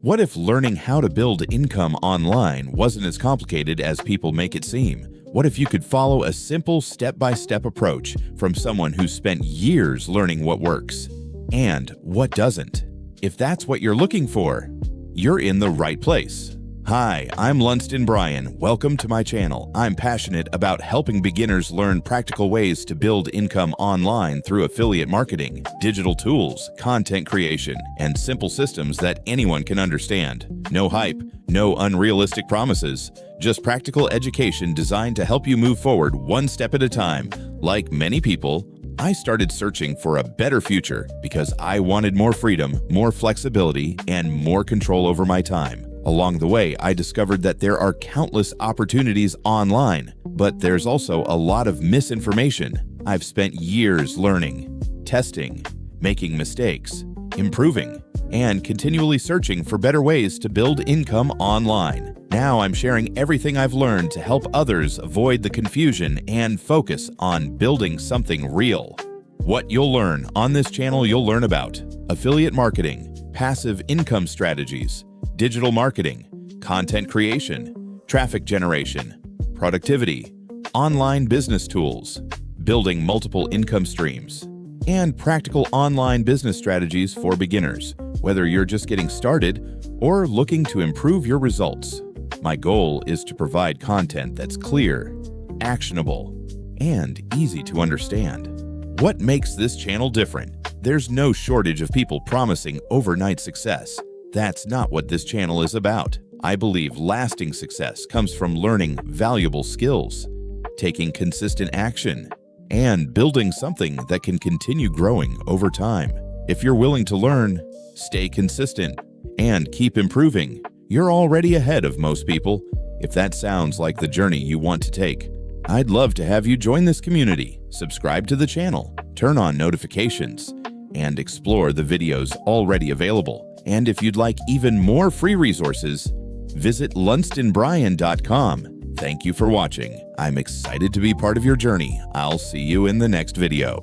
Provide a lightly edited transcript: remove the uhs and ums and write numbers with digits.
What if learning how to build income online wasn't as complicated as people make it seem? What if you could follow a simple step-by-step approach from someone who's spent years learning what works and what doesn't? If that's what you're looking for, you're in the right place. Hi, I'm Lunston Bryan. Welcome to my channel. I'm passionate about helping beginners learn practical ways to build income online through affiliate marketing, digital tools, content creation, and simple systems that anyone can understand. No hype, no unrealistic promises, just practical education designed to help you move forward one step at a time. Like many people, I started searching for a better future because I wanted more freedom, more flexibility, and more control over my time. Along the way, I discovered that there are countless opportunities online, but there's also a lot of misinformation. I've spent years learning, testing, making mistakes, improving, and continually searching for better ways to build income online. Now I'm sharing everything I've learned to help others avoid the confusion and focus on building something real. What you'll learn on this channel, you'll learn about affiliate marketing, passive income strategies, digital marketing, content creation, traffic generation, productivity, online business tools, building multiple income streams, and practical online business strategies for beginners, whether you're just getting started or looking to improve your results. My goal is to provide content that's clear, actionable, and easy to understand. What makes this channel different? There's no shortage of people promising overnight success. That's not what this channel is about. I believe lasting success comes from learning valuable skills, taking consistent action, and building something that can continue growing over time. If you're willing to learn, stay consistent, and keep improving, you're already ahead of most people. If that sounds like the journey you want to take, I'd love to have you join this community, subscribe to the channel, turn on notifications, and explore the videos already available. And if you'd like even more free resources, visit lunstonbryan.com. Thank you for watching. I'm excited to be part of your journey. I'll see you in the next video.